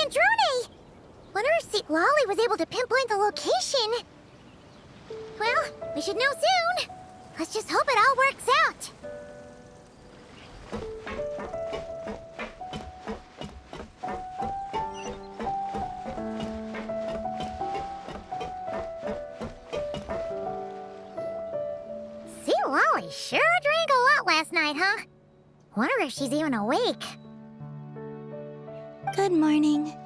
Androne! Wonder if St. Lolly was able to pinpoint the location. Well, we should know soon. Let's just hope it all works out. St. Lolly sure drank a lot last night, huh? Wonder if she's even awake. Good morning.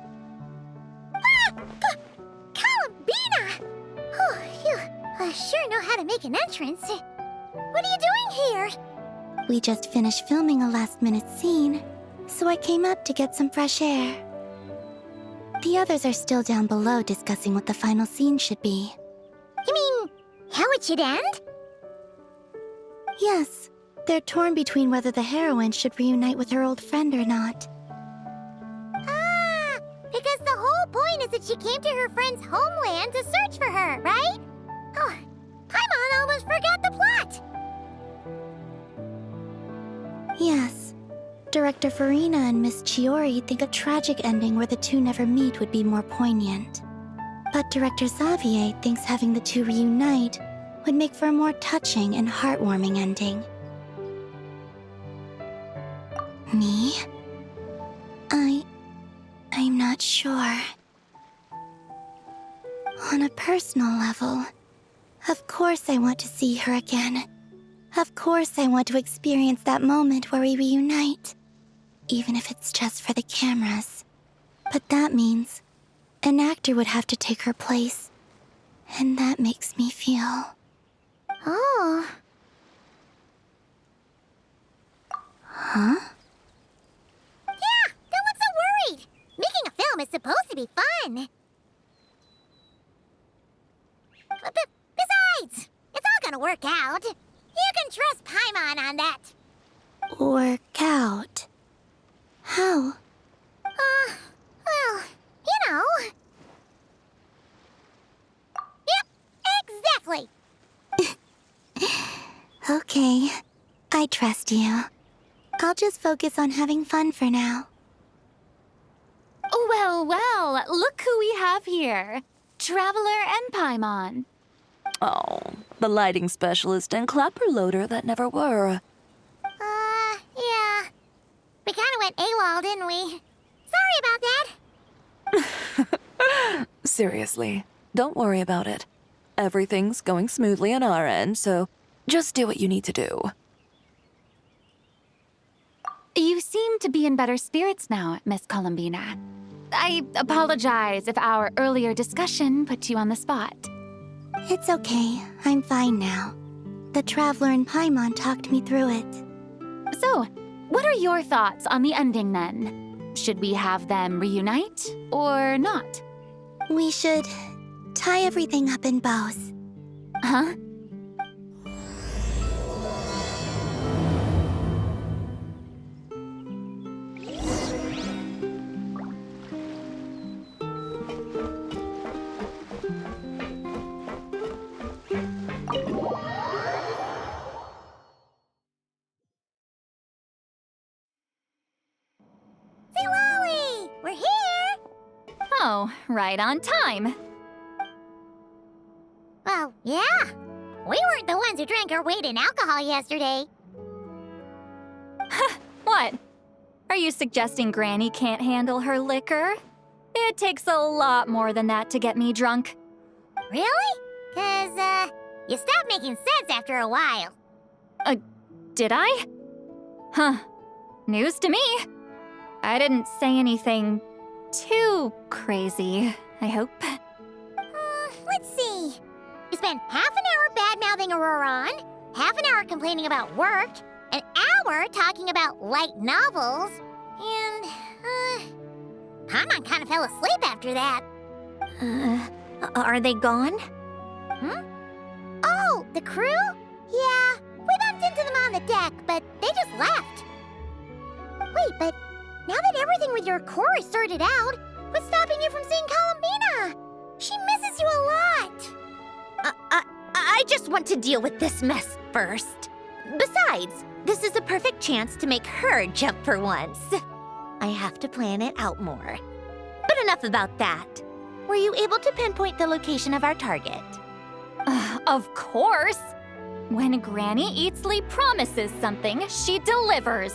Columbina! Oh, you sure know how to make an entrance. What are you doing here? We just finished filming a last-minute scene, so I came up to get some fresh air. The others are still down below discussing what the final scene should be. You mean, how it should end? Yes, they're torn between whether the heroine should reunite with her old friend or not. Ah, because the whole point is that she came to her friend's homeland to search for her, right? Oh, Paimon almost forgot the plot! Yes. Director Farina and Miss Chiori think a tragic ending where the two never meet would be more poignant. But Director Xavier thinks having the two reunite would make for a more touching and heartwarming ending. Me? I'm not sure. On a personal level, of course I want to see her again. Of course I want to experience that moment where we reunite. Even if it's just for the cameras. But that means an actor would have to take her place. And that makes me feel... Oh. Huh? Yeah, don't look so worried. Making a film is supposed to be fun. Besides, it's all gonna work out. You can trust Paimon on that. Work out? How? Well, you know. Yep, exactly. Okay, I trust you. I'll just focus on having fun for now. Well, look who we have here. Traveler and Paimon. Oh, the lighting specialist and clapper loader that never were. Yeah. We kinda went AWOL, didn't we? Sorry about that. Seriously, don't worry about it. Everything's going smoothly on our end, so just do what you need to do. You seem to be in better spirits now, Miss Columbina. I apologize if our earlier discussion put you on the spot. It's okay, I'm fine now. The Traveler and Paimon talked me through it. So, what are your thoughts on the ending then? Should we have them reunite or not? We should tie everything up in bows. Huh? St. Lolly! We're here! Oh, right on time. Well, yeah. We weren't the ones who drank our weight in alcohol yesterday. What? Are you suggesting Granny can't handle her liquor? It takes a lot more than that to get me drunk. Really? 'Cause, you stopped making sense after a while. Did I? Huh. News to me. I didn't say anything too crazy, I hope. Let's see. You spent half an hour bad-mouthing Auroron, half an hour complaining about work, an hour talking about light novels, and, Paimon kind of fell asleep after that. Are they gone? Oh, the crew? Yeah, we bumped into them on the deck, but they just left. Wait, but now that everything with your core is sorted out, what's stopping you from seeing Columbina? She misses you a lot. I just want to deal with this mess first. Besides, this is a perfect chance to make her jump for once. I have to plan it out more. But but enough about that. Were you able to pinpoint the location of our target? Of course! When Granny Eatsley promises something, she delivers.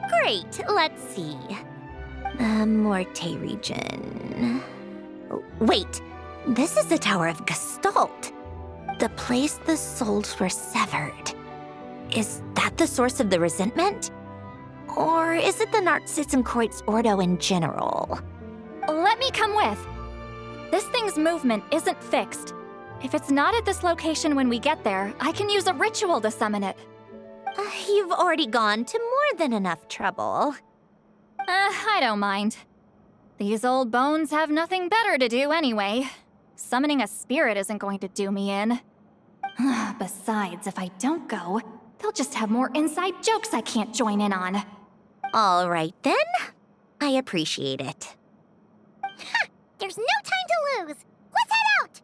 Great, let's see. Morte region. Wait, this is the Tower of Gestalt. The place the souls were severed. Is that the source of the resentment? Or is it the Narzisenkreuz Ordo in general? Let me come with. This thing's movement isn't fixed. If it's not at this location when we get there, I can use a ritual to summon it. You've already gone to more than enough trouble. I don't mind. These old bones have nothing better to do anyway. Summoning a spirit isn't going to do me in. Besides, if I don't go, they'll just have more inside jokes I can't join in on. All right then. I appreciate it. Ha! There's no time to lose! Let's head out!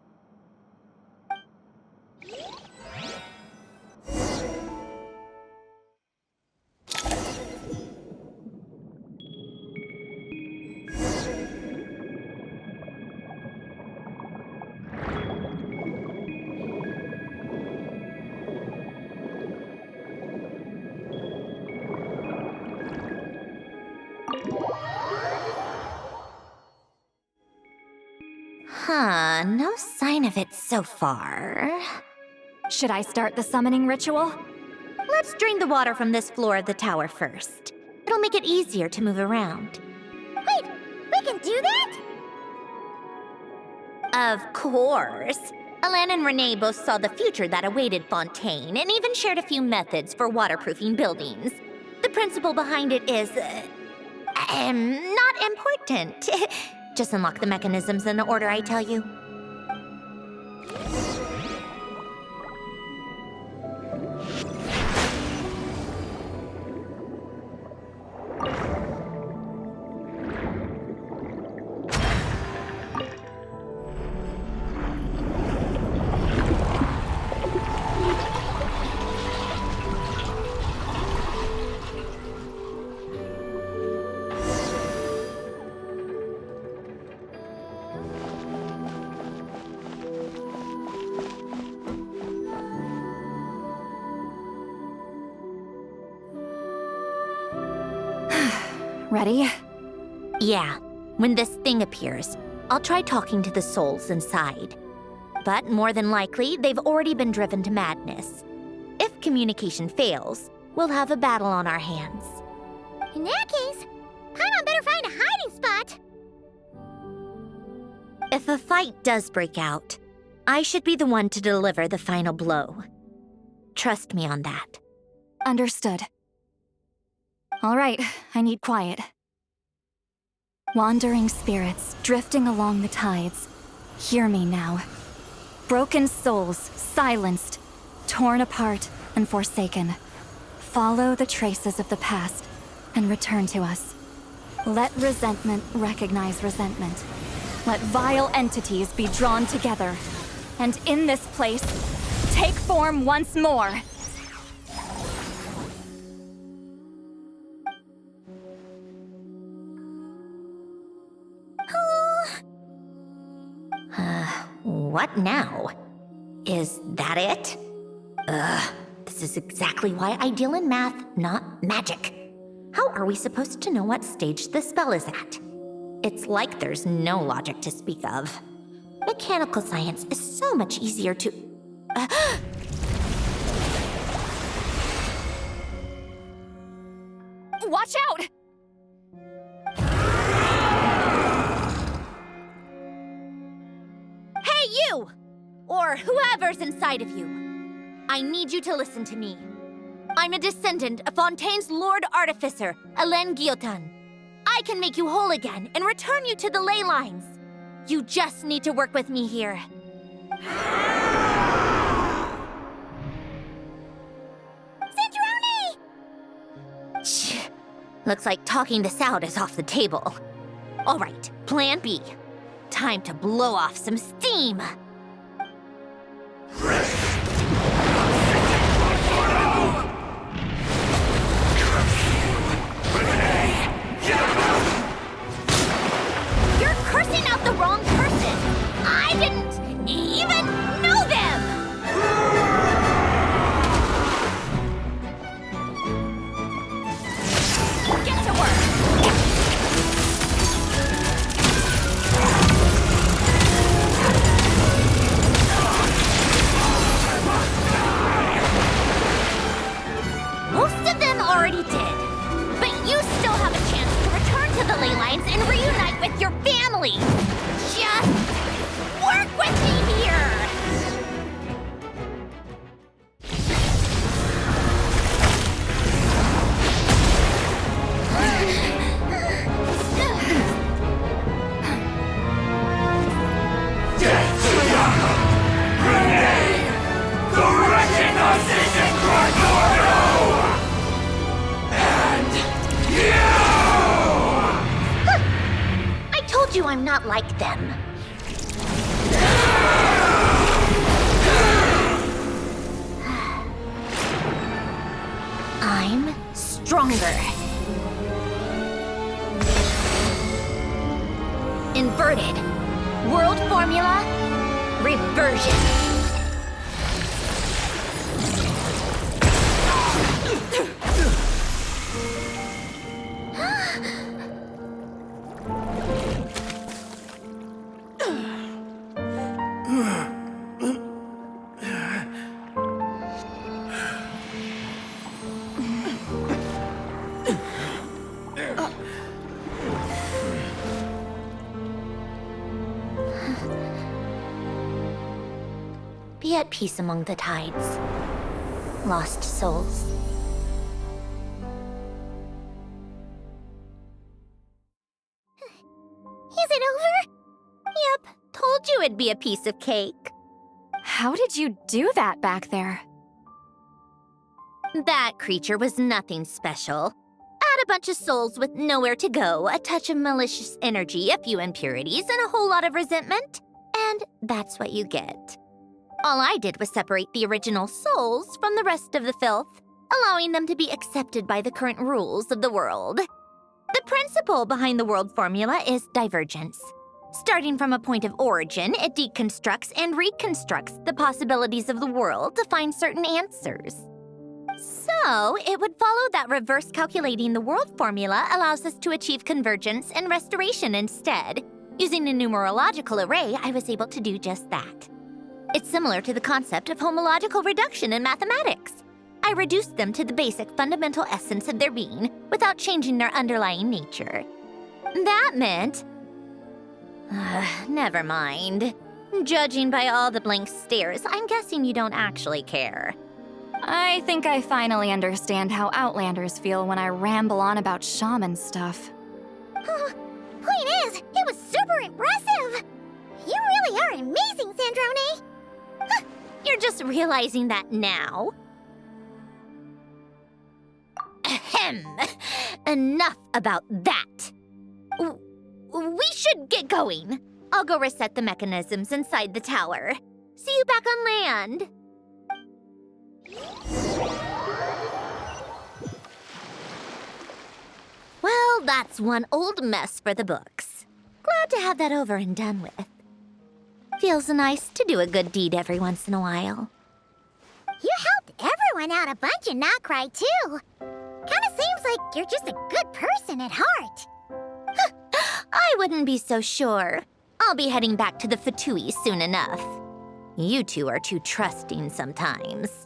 Huh, no sign of it so far. Should I start the summoning ritual? Let's drain the water from this floor of the tower first. It'll make it easier to move around. Wait, we can do that? Of course. Alan and Renee both saw the future that awaited Fontaine and even shared a few methods for waterproofing buildings. The principle behind it is, not important. Just unlock the mechanisms in the order I tell you. Ready? Yeah, when this thing appears, I'll try talking to the souls inside. But more than likely, they've already been driven to madness. If communication fails, we'll have a battle on our hands. In that case, Paimon better find a hiding spot. If a fight does break out, I should be the one to deliver the final blow. Trust me on that. Understood. All right, I need quiet. Wandering spirits drifting along the tides. Hear me now. Broken souls, silenced, torn apart and forsaken. Follow the traces of the past and return to us. Let resentment recognize resentment. Let vile entities be drawn together. And in this place, take form once more. What now? Is that it? This is exactly why I deal in math, not magic. How are we supposed to know what stage the spell is at? It's like there's no logic to speak of. Mechanical science is so much easier to... Watch out! Hey, you! Or whoever's inside of you. I need you to listen to me. I'm a descendant of Fontaine's Lord Artificer, Hélène Guillotin. I can make you whole again and return you to the ley lines. You just need to work with me here. Centrone! Shh. Looks like talking this out is off the table. All right, plan B. Time to blow off some steam. You're you I'm not like them. I'm stronger. Inverted. World formula. Reversion. Be at peace among the tides, lost souls. Is it over? Yep, told you it'd be a piece of cake. How did you do that back there? That creature was nothing special. Add a bunch of souls with nowhere to go, a touch of malicious energy, a few impurities, and a whole lot of resentment, and that's what you get. All I did was separate the original souls from the rest of the filth, allowing them to be accepted by the current rules of the world. The principle behind the world formula is divergence. Starting from a point of origin, it deconstructs and reconstructs the possibilities of the world to find certain answers. So, it would follow that reverse calculating the world formula allows us to achieve convergence and restoration instead. Using a numerological array, I was able to do just that. It's similar to the concept of homological reduction in mathematics. I reduced them to the basic fundamental essence of their being without changing their underlying nature. That meant... never mind. Judging by all the blank stares, I'm guessing you don't actually care. I think I finally understand how Outlanders feel when I ramble on about shaman stuff. Point is, it was super impressive! You really are amazing, Sandrone! You're just realizing that now? Ahem. Enough about that. We should get going. I'll go reset the mechanisms inside the tower. See you back on land. Well, that's one old mess for the books. Glad to have that over and done with. Feels nice to do a good deed every once in a while. You helped everyone out a bunch and not cry, too. Kinda seems like you're just a good person at heart. I wouldn't be so sure. I'll be heading back to the Fatui soon enough. You two are too trusting sometimes.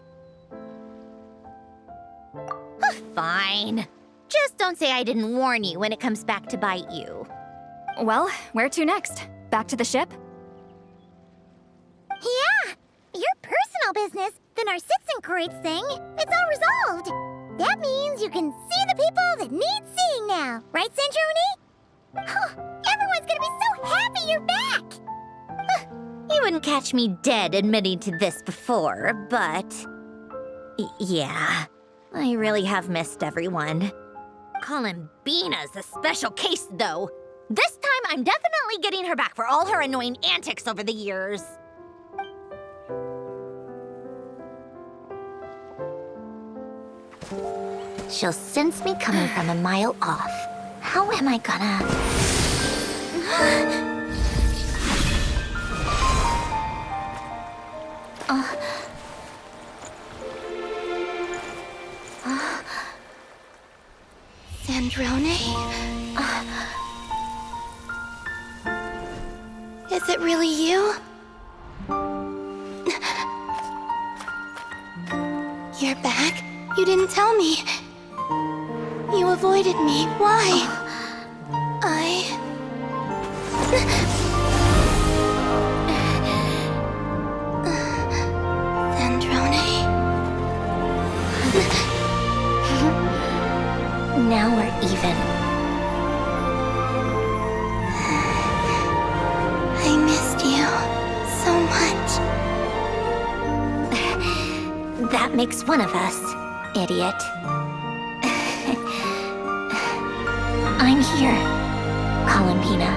Fine. Just don't say I didn't warn you when it comes back to bite you. Well, where to next? Back to the ship? Yeah! Your personal business, the Narcitsan thing, it's all resolved. That means you can see the people that need seeing now, right, Sandrone? Everyone's gonna be so happy you're back! You wouldn't catch me dead admitting to this before, but... yeah, I really have missed everyone. Columbina's a special case, though. This time, I'm definitely getting her back for all her annoying antics over the years. She'll sense me coming from a mile off. How am I gonna... Sandrone? Is it really you? You're back? You didn't tell me. You avoided me. Why? Sandrone? Now we're even. I missed you so much. That makes one of us, idiot. I'm here, Columbina.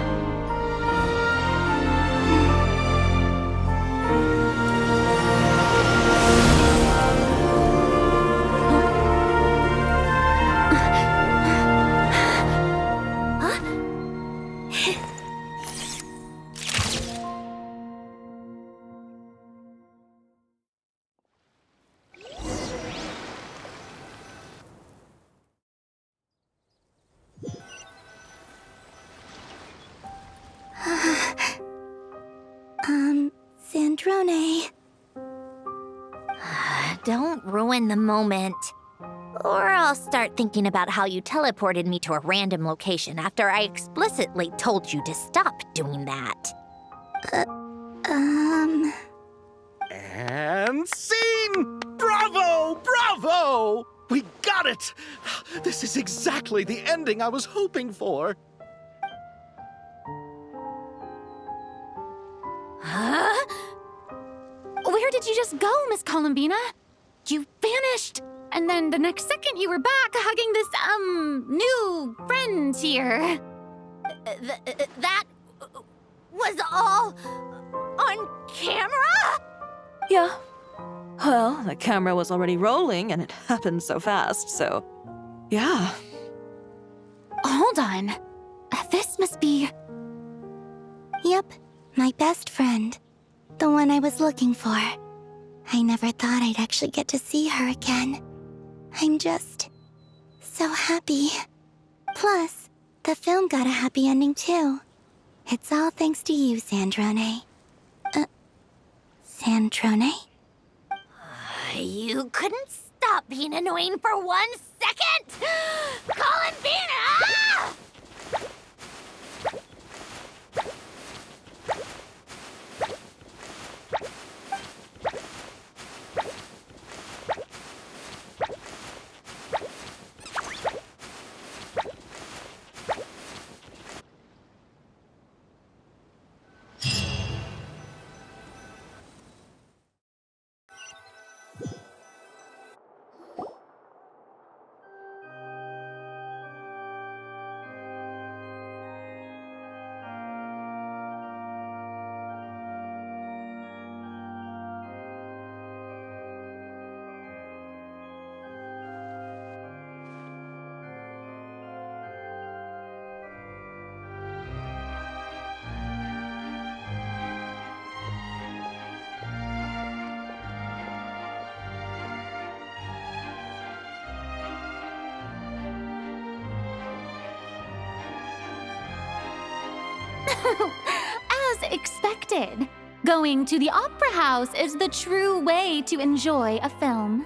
Sandrone. Don't ruin the moment. Or I'll start thinking about how you teleported me to a random location after I explicitly told you to stop doing that. And scene! Bravo! Bravo! We got it! This is exactly the ending I was hoping for. Huh? Where did you just go, Miss Columbina? You vanished, and then the next second you were back hugging this, new friend here. That was all on camera? Yeah. Well, the camera was already rolling and it happened so fast, so yeah. Hold on. This must be... Yep, my best friend. The one I was looking for. I never thought I'd actually get to see her again. I'm just so happy. Plus, the film got a happy ending too. It's all thanks to you, Sandrone. Sandrone? You couldn't stop being annoying for 1 second? Columbina! As expected, going to the opera house is the true way to enjoy a film.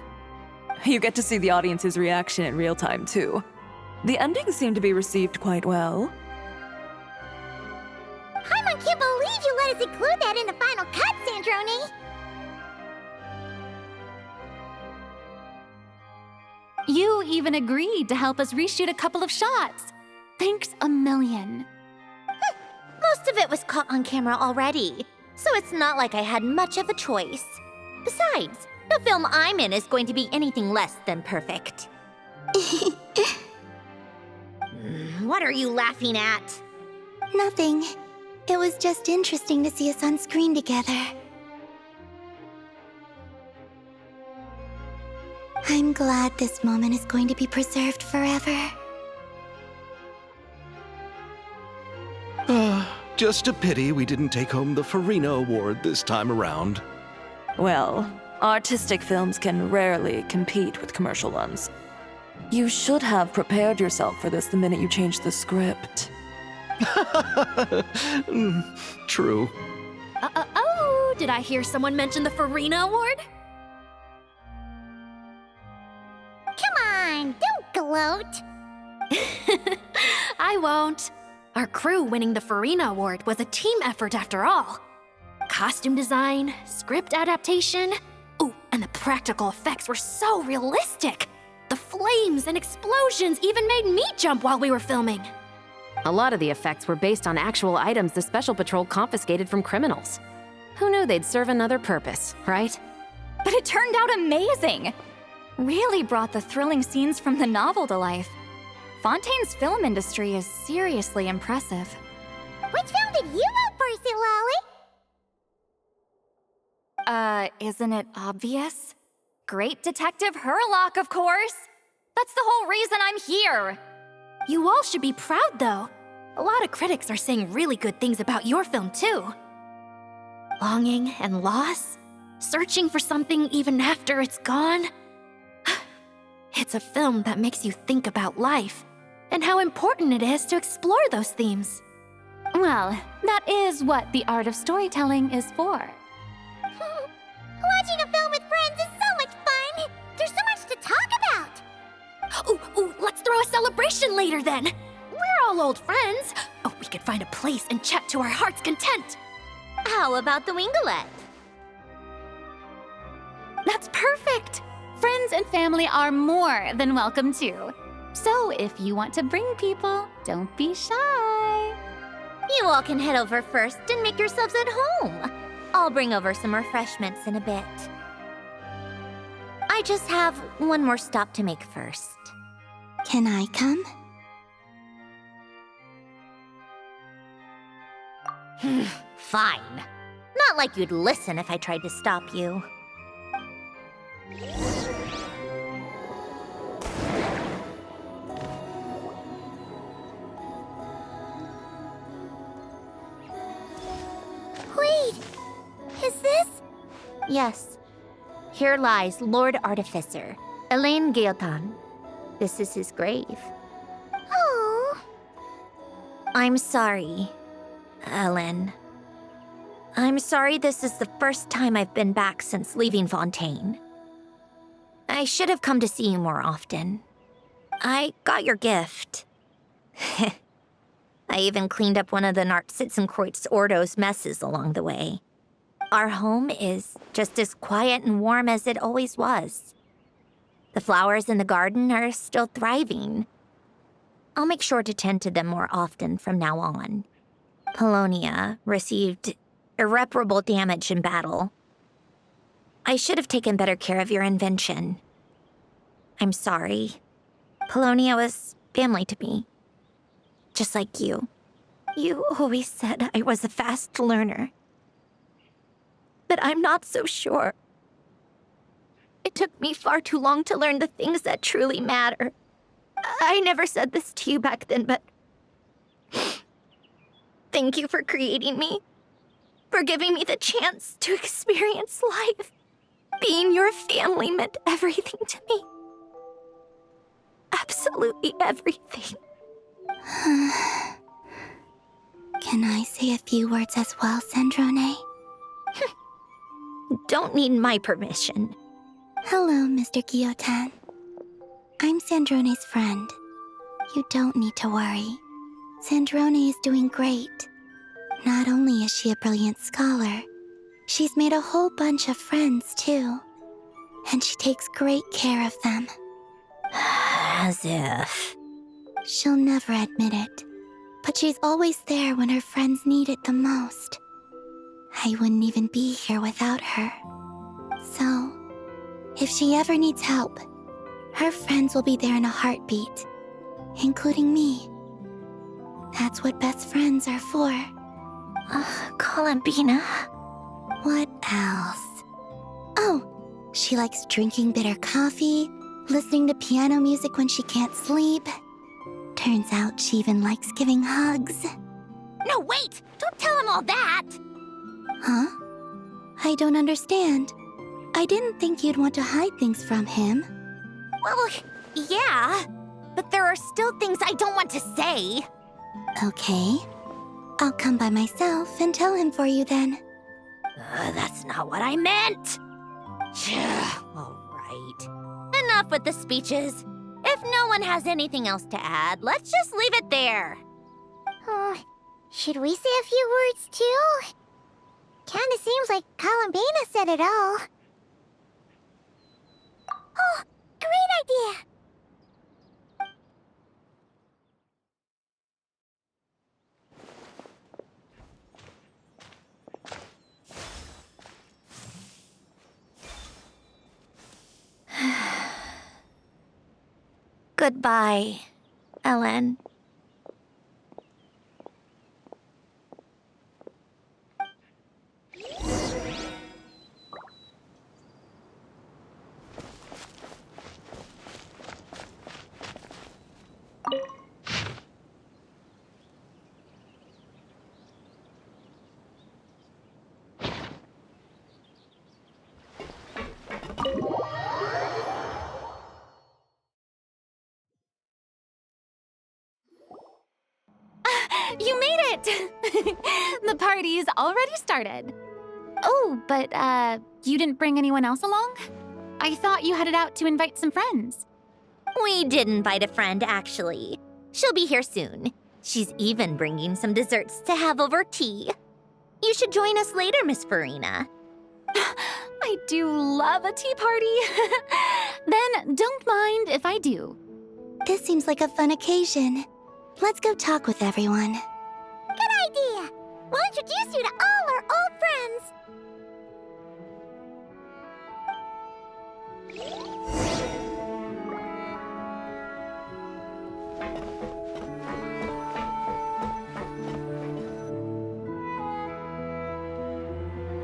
You get to see the audience's reaction in real time, too. The ending seemed to be received quite well. Paimon can't believe you let us include that in the final cut, Sandrone! You even agreed to help us reshoot a couple of shots. Thanks a million. Most of it was caught on camera already, so it's not like I had much of a choice. Besides, the film I'm in is going to be anything less than perfect. What are you laughing at? Nothing. It was just interesting to see us on screen together. I'm glad this moment is going to be preserved forever. Just a pity we didn't take home the Farina Award this time around. Well, artistic films can rarely compete with commercial ones. You should have prepared yourself for this the minute you changed the script. True. Oh, did I hear someone mention the Farina Award? Come on, don't gloat! I won't. Our crew winning the Farina Award was a team effort after all. Costume design, script adaptation. Ooh, and the practical effects were so realistic. The flames and explosions even made me jump while we were filming. A lot of the effects were based on actual items the Special Patrol confiscated from criminals. Who knew they'd serve another purpose, right? But it turned out amazing! Really brought the thrilling scenes from the novel to life. Fontaine's film industry is seriously impressive. Which film did you vote for, Silali? Isn't it obvious? Great Detective Herlock, of course! That's the whole reason I'm here! You all should be proud, though. A lot of critics are saying really good things about your film, too. Longing and loss, searching for something even after it's gone. It's a film that makes you think about life and how important it is to explore those themes. Well, that is what the art of storytelling is for. throw a celebration later then. We're all old friends. Oh, we could find a place and chat to our heart's content. How about the Wingalette? That's perfect! Friends and family are more than welcome too. So if you want to bring people, don't be shy. You all can head over first and make yourselves at home. I'll bring over some refreshments in a bit. I just have one more stop to make first. Can I come? Fine. Not like you'd listen if I tried to stop you. Wait, is this? Yes. Here lies Lord Artificer, Elaine Gaeltan. This is his grave. Oh. I'm sorry, Ellen. I'm sorry this is the first time I've been back since leaving Fontaine. I should have come to see you more often. I got your gift. I even cleaned up one of the Nartsitzenkreuz Ordo's messes along the way. Our home is just as quiet and warm as it always was. The flowers in the garden are still thriving. I'll make sure to tend to them more often from now on. Polonia received irreparable damage in battle. I should have taken better care of your invention. I'm sorry. Polonia was family to me. Just like you. You always said I was a fast learner. But I'm not so sure. It took me far too long to learn the things that truly matter. I never said this to you back then, but thank you for creating me, for giving me the chance to experience life. Being your family meant everything to me. Absolutely everything. Can I say a few words as well, Sandrone? Don't need my permission. Hello, Mr. Guillotin. I'm Sandrone's friend. You don't need to worry. Sandrone is doing great. Not only is she a brilliant scholar, she's made a whole bunch of friends, too. And she takes great care of them. As if. She'll never admit it, but she's always there when her friends need it the most. I wouldn't even be here without her. So, if she ever needs help, her friends will be there in a heartbeat, including me. That's what best friends are for. Columbina. What else? Oh, she likes drinking bitter coffee, listening to piano music when she can't sleep. Turns out she even likes giving hugs. No, wait! Don't tell him all that! Huh? I don't understand. I didn't think you'd want to hide things from him. Well, yeah, but there are still things I don't want to say. Okay. I'll come by myself and tell him for you then. That's not what I meant! All right. Enough with the speeches. If no one has anything else to add, let's just leave it there. Should we say a few words too? Kinda seems like Columbina said it all. Oh, great idea! Goodbye, Ellen. You made it! The party's already started. Oh, but, you didn't bring anyone else along? I thought you headed out to invite some friends. We did invite a friend, actually. She'll be here soon. She's even bringing some desserts to have over tea. You should join us later, Miss Farina. I do love a tea party. Then don't mind if I do. This seems like a fun occasion. Let's go talk with everyone. Good idea! We'll introduce you to all our old friends.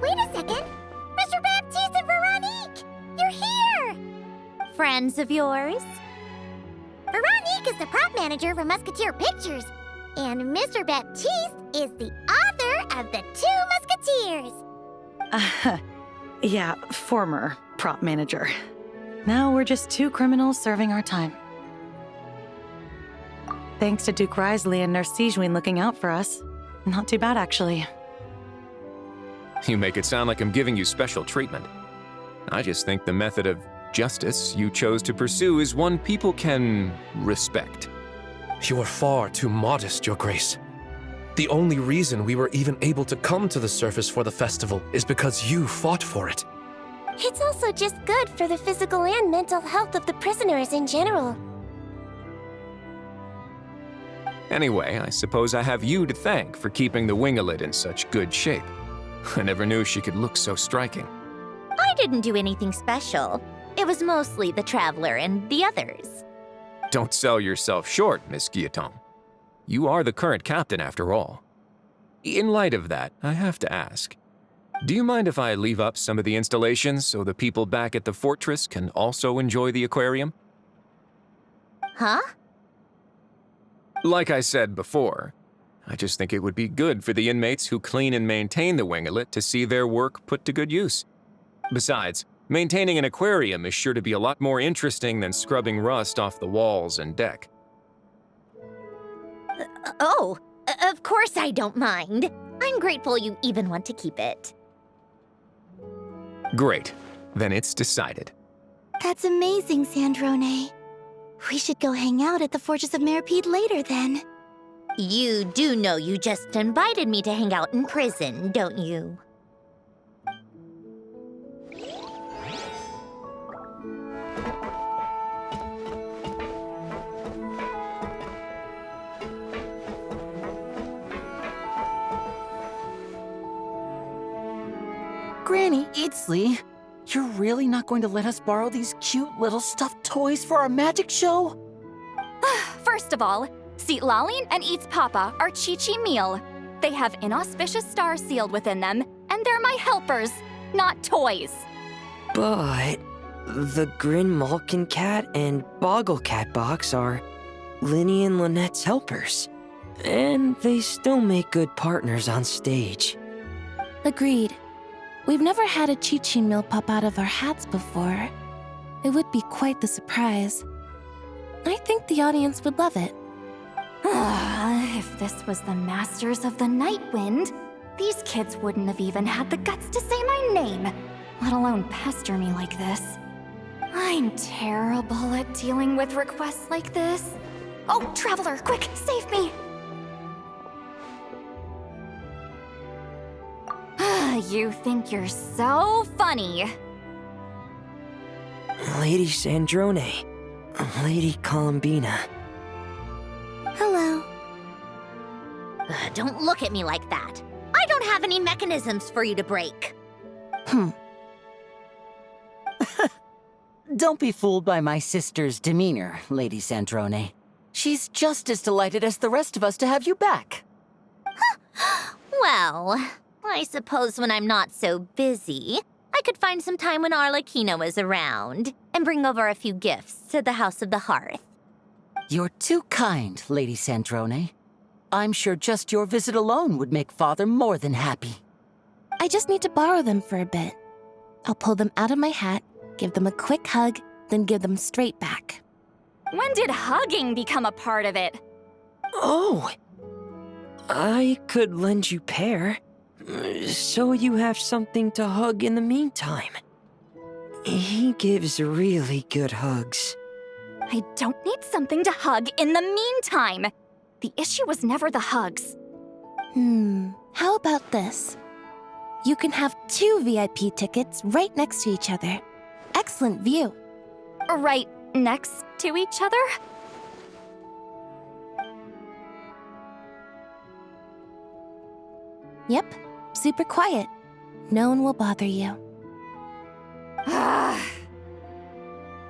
Wait a second! Mr. Baptiste and Veronique! You're here! Friends of yours? Veronique is the prop manager for Musketeer Pictures, and Mr. Baptiste is the author of The Two Musketeers. Yeah, former prop manager. Now we're just two criminals serving our time. Thanks to Duke Risley and Nurse Sijwin looking out for us. Not too bad, actually. You make it sound like I'm giving you special treatment. I just think the method of justice you chose to pursue is one people can respect. You are far too modest, Your Grace. The only reason we were even able to come to the surface for the festival is because you fought for it. It's also just good for the physical and mental health of the prisoners in general. Anyway, I suppose I have you to thank for keeping the Winglet in such good shape. I never knew she could look so striking. I didn't do anything special. It was mostly the Traveler and the others. Don't sell yourself short, Miss Guillotin. You are the current captain, after all. In light of that, I have to ask, do you mind if I leave up some of the installations so the people back at the fortress can also enjoy the aquarium? Huh? Like I said before, I just think it would be good for the inmates who clean and maintain the Winglet to see their work put to good use. Besides, maintaining an aquarium is sure to be a lot more interesting than scrubbing rust off the walls and deck. Of course I don't mind. I'm grateful you even want to keep it. Great. Then it's decided. That's amazing, Sandrone. We should go hang out at the Fortress of Meripede later, then. You do know you just invited me to hang out in prison, don't you? Granny Eatsley, you're really not going to let us borrow these cute little stuffed toys for our magic show? First of all, Seat Lalin and Eats Papa are Chi-Chi meal. They have inauspicious stars sealed within them, and they're my helpers, not toys. But the Grin Malkin Cat and Boggle Cat box are Linny and Lynette's helpers. And they still make good partners on stage. Agreed. We've never had a Chi-Chi meal pop out of our hats before. It would be quite the surprise. I think the audience would love it. If this was the Masters of the Night Wind, these kids wouldn't have even had the guts to say my name, let alone pester me like this. I'm terrible at dealing with requests like this. Oh, Traveler, quick, save me! You think you're so funny. Lady Sandrone, Lady Columbina. Hello. Don't look at me like that. I don't have any mechanisms for you to break. Don't be fooled by my sister's demeanor, Lady Sandrone. She's just as delighted as the rest of us to have you back. Well, I suppose when I'm not so busy, I could find some time when Arlecchino is around and bring over a few gifts to the House of the Hearth. You're too kind, Lady Sandrone. I'm sure just your visit alone would make Father more than happy. I just need to borrow them for a bit. I'll pull them out of my hat, give them a quick hug, then give them straight back. When did hugging become a part of it? Oh, I could lend you Pear, so you have something to hug in the meantime. He gives really good hugs. I don't need something to hug in the meantime. The issue was never the hugs. How about this? You can have 2 VIP tickets right next to each other. Excellent view. Right next to each other? Yep, super quiet. No one will bother you.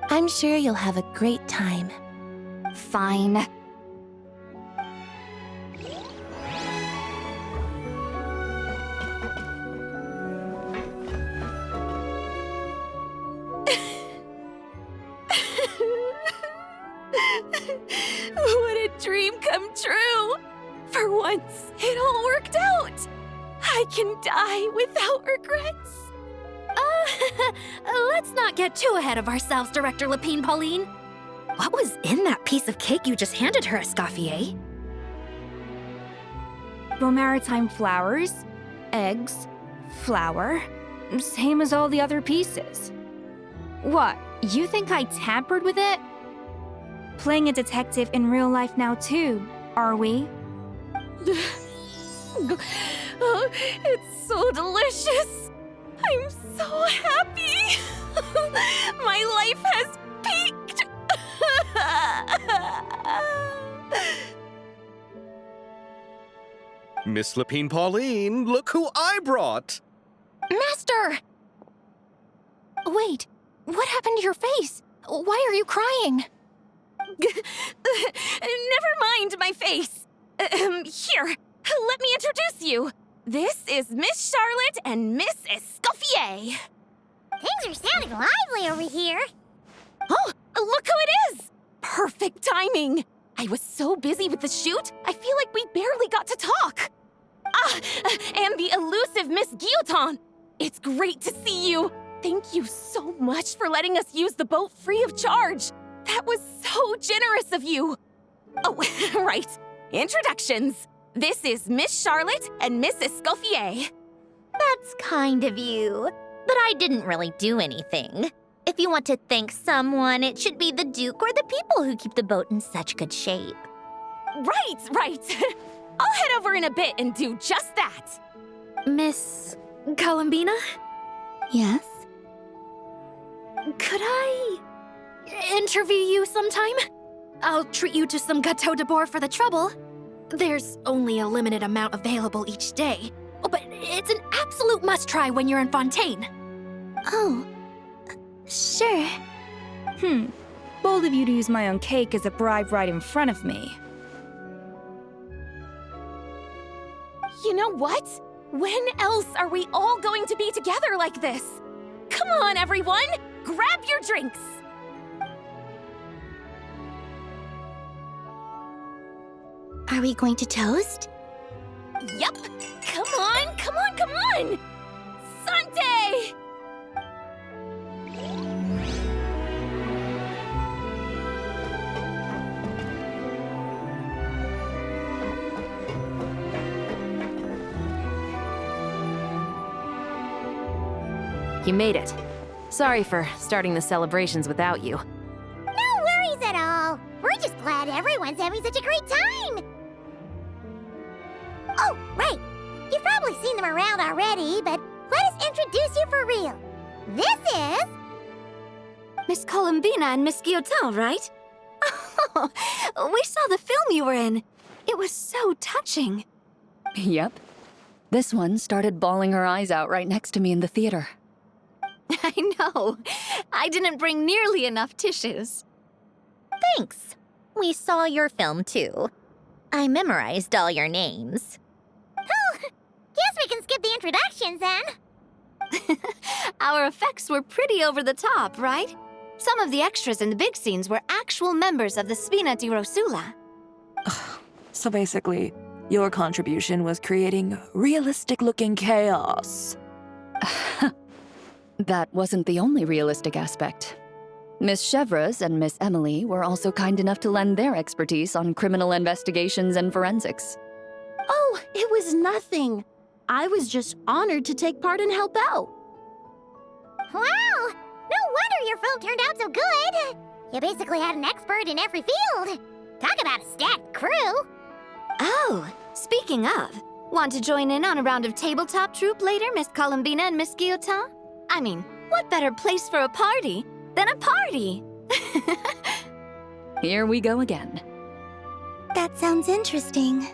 I'm sure you'll have a great time. Fine. What a dream come true! For once, it all worked out! I can die without regrets. Let's not get too ahead of ourselves, Director Lapine Pauline. What was in that piece of cake you just handed her, Escoffier? Maritime flowers, eggs, flour, same as all the other pieces. What, you think I tampered with it? Playing a detective in real life now too, are we? Oh, it's so delicious. I'm so happy. My life has peaked. Miss Lapine Pauline, look who I brought! Master! Wait, what happened to your face? Why are you crying? Never mind my face. Here, let me introduce you. This is Miss Charlotte and Miss Escoffier. Things are sounding lively over here. Oh, look who it is! Perfect timing. I was so busy with the shoot, I feel like we barely got to talk. And the elusive Miss Guillotin. It's great to see you. Thank you so much for letting us use the boat free of charge. That was so generous of you. Oh, right. Introductions. This is Miss Charlotte and Miss Escoffier. That's kind of you, but I didn't really do anything. If you want to thank someone, it should be the Duke or the people who keep the boat in such good shape. Right. I'll head over in a bit and do just that. Miss Columbina? Yes? Could I interview you sometime? I'll treat you to some gâteau de bord for the trouble. There's only a limited amount available each day, but it's an absolute must-try when you're in Fontaine. Oh, sure. Bold of you to use my own cake as a bribe right in front of me. You know what? When else are we all going to be together like this? Come on, everyone! Grab your drinks! Are we going to toast? Yup! Come on! Sante! You made it. Sorry for starting the celebrations without you. No worries at all. We're just glad everyone's having such a great time. Oh, right. You've probably seen them around already, but let us introduce you for real. This is... Miss Columbina and Miss Guillotin, right? Oh, we saw the film you were in. It was so touching. Yep. This one started bawling her eyes out right next to me in the theater. I know. I didn't bring nearly enough tissues. Thanks. We saw your film, too. I memorized all your names. Oh, guess we can skip the introductions then. Our effects were pretty over the top, right? Some of the extras in the big scenes were actual members of the Spina di Rosula. So basically, your contribution was creating realistic-looking chaos. That wasn't the only realistic aspect. Miss Chevreuse and Miss Emily were also kind enough to lend their expertise on criminal investigations and forensics. Oh, it was nothing. I was just honored to take part and help out. Wow! No wonder your film turned out so good. You basically had an expert in every field. Talk about a stacked crew. Oh, speaking of, want to join in on a round of tabletop troupe later, Miss Columbina and Miss Guillotin? I mean, what better place for a party than a party? Here we go again. That sounds interesting.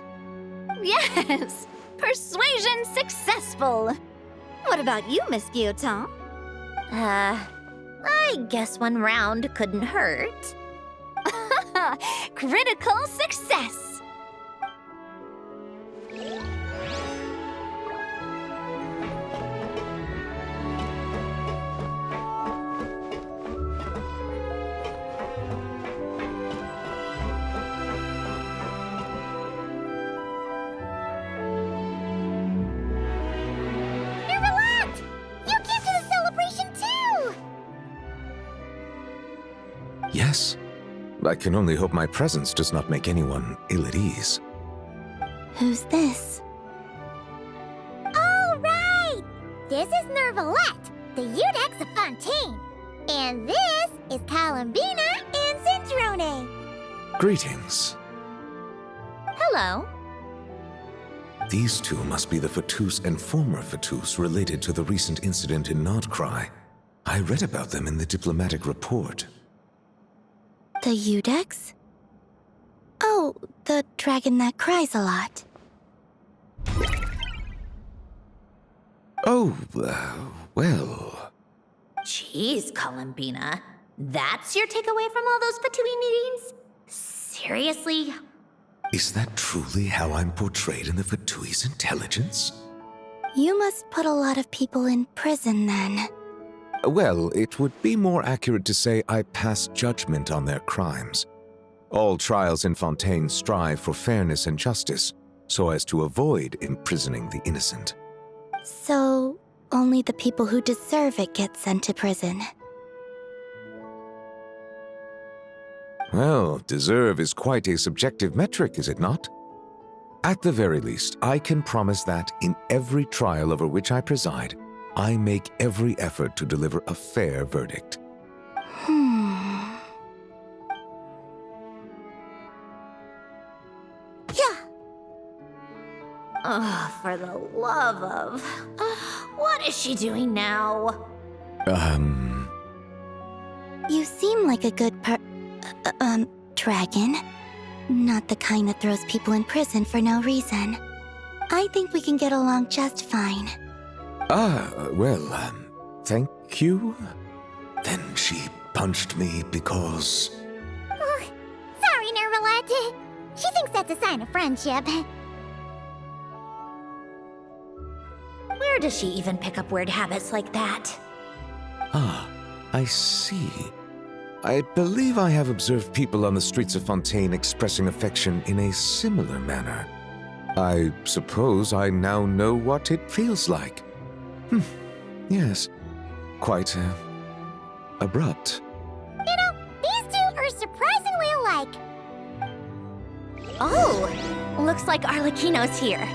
Yes! Persuasion successful! What about you, Miss Guillotin? I guess one round couldn't hurt. Critical success! Yes. I can only hope my presence does not make anyone ill at ease. Who's this? All right! This is Nervalette, the Udex of Fontaine. And this is Columbina and Centrone. Greetings. Hello. These two must be the Fatus and former Fatus related to the recent incident in Nodcry. I read about them in the diplomatic report. The Udex? Oh, the dragon that cries a lot. Oh, well... Jeez, Columbina. That's your takeaway from all those Fatui meetings? Seriously? Is that truly how I'm portrayed in the Fatui's intelligence? You must put a lot of people in prison, then. Well, it would be more accurate to say I pass judgment on their crimes. All trials in Fontaine strive for fairness and justice, so as to avoid imprisoning the innocent. So, only the people who deserve it get sent to prison. Well, deserve is quite a subjective metric, is it not? At the very least, I can promise that in every trial over which I preside, I make every effort to deliver a fair verdict. Yeah. Oh, for the love of... what is she doing now? You seem like a good dragon. Not the kind that throws people in prison for no reason. I think we can get along just fine. Well, thank you. Then she punched me because... Oh, sorry, Nervalette. She thinks that's a sign of friendship. Where does she even pick up weird habits like that? Ah, I see. I believe I have observed people on the streets of Fontaine expressing affection in a similar manner. I suppose I now know what it feels like. Yes. Quite, abrupt. You know, these two are surprisingly alike. Oh, looks like Arlecchino's here.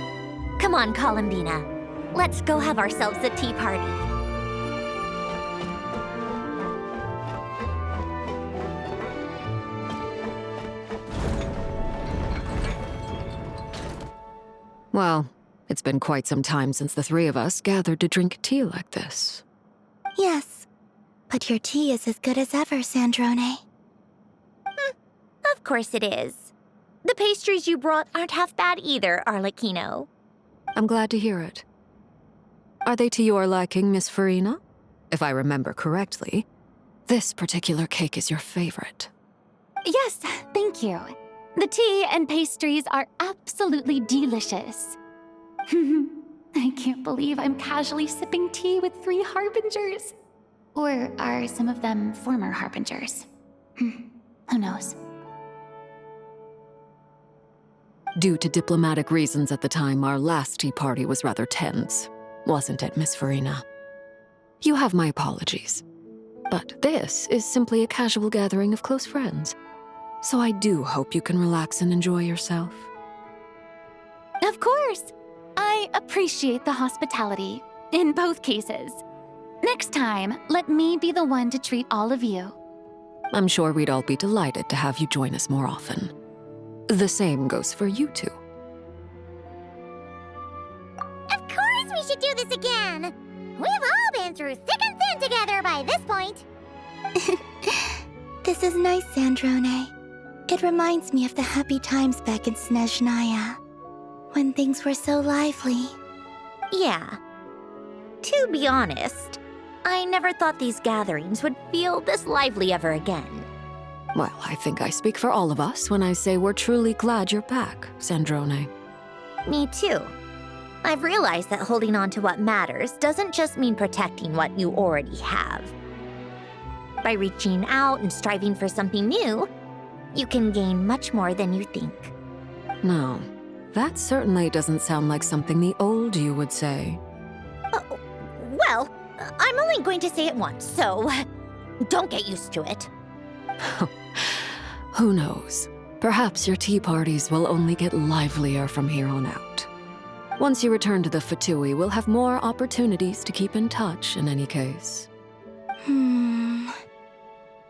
Come on, Columbina. Let's go have ourselves a tea party. Well, it's been quite some time since the three of us gathered to drink tea like this. Yes, but your tea is as good as ever, Sandrone. Of course it is. The pastries you brought aren't half bad either, Arlecchino. I'm glad to hear it. Are they to your liking, Miss Farina? If I remember correctly, this particular cake is your favorite. Yes, thank you. The tea and pastries are absolutely delicious. I can't believe I'm casually sipping tea with 3 harbingers. Or are some of them former harbingers? Who knows? Due to diplomatic reasons at the time, our last tea party was rather tense, wasn't it, Miss Farina? You have my apologies. But this is simply a casual gathering of close friends. So I do hope you can relax and enjoy yourself. Of course! I appreciate the hospitality, in both cases. Next time, let me be the one to treat all of you. I'm sure we'd all be delighted to have you join us more often. The same goes for you two. Of course we should do this again! We've all been through thick and thin together by this point. This is nice, Sandrone. It reminds me of the happy times back in Snezhnaya, when things were so lively. Yeah. To be honest, I never thought these gatherings would feel this lively ever again. Well, I think I speak for all of us when I say we're truly glad you're back, Sandrone. Me too. I've realized that holding on to what matters doesn't just mean protecting what you already have. By reaching out and striving for something new, you can gain much more than you think. No, that certainly doesn't sound like something the old you would say. Well, I'm only going to say it once, so don't get used to it. Who knows? Perhaps your tea parties will only get livelier from here on out. Once you return to the Fatui, we'll have more opportunities to keep in touch in any case.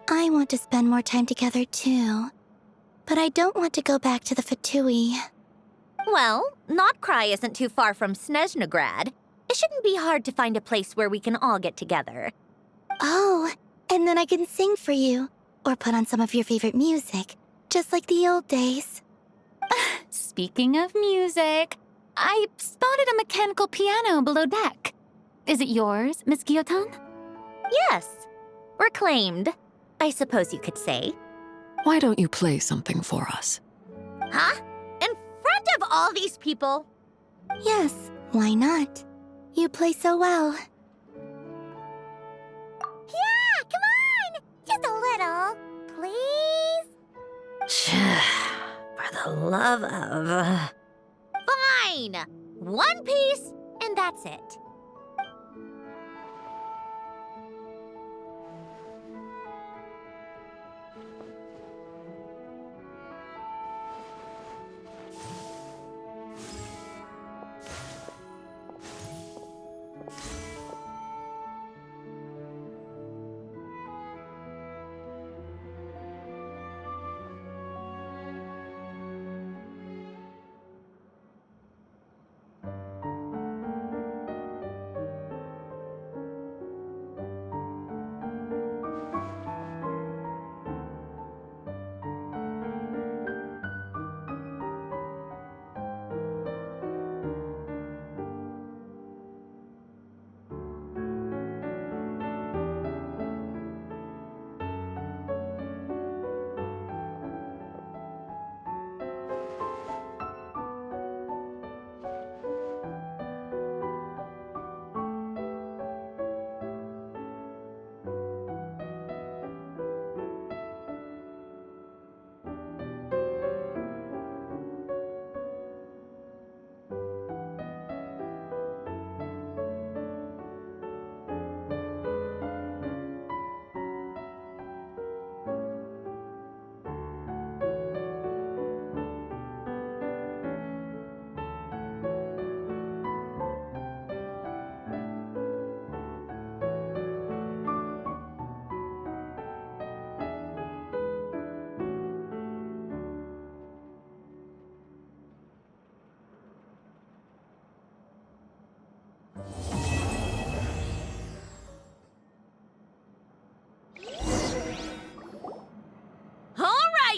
I want to spend more time together too. But I don't want to go back to the Fatui. Well, Notcry isn't too far from Snezhnograd. It shouldn't be hard to find a place where we can all get together. Oh, and then I can sing for you, or put on some of your favorite music, just like the old days. Speaking of music, I spotted a mechanical piano below deck. Is it yours, Miss Guillotin? Yes. Reclaimed, I suppose you could say. Why don't you play something for us? Huh? In front of all these people? Yes, why not? You play so well. Yeah, come on! Just a little, please? For the love of... Fine! One piece, and that's it.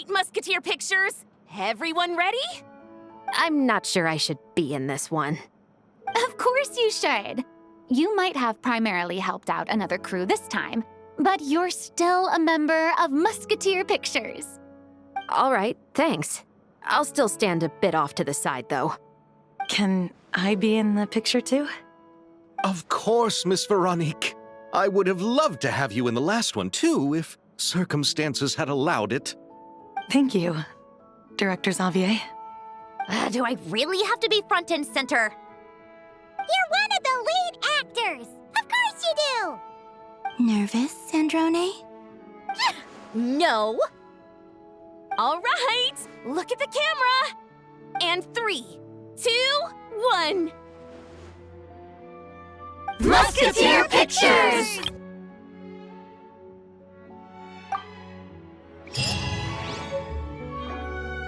Musketeer pictures. Everyone ready? I'm not sure I should be in this one. Of course you should. You might have primarily helped out another crew this time, but you're still a member of Musketeer Pictures. All right, thanks. I'll still stand a bit off to the side, though. Can I be in the picture too? Of course, Miss Veronique. I would have loved to have you in the last one too, if circumstances had allowed it. Thank you, Director Xavier. Do I really have to be front and center? You're one of the lead actors! Of course you do! Nervous, Sandrone? No. All right, look at the camera. And 3, 2, 1. Musketeer Pictures!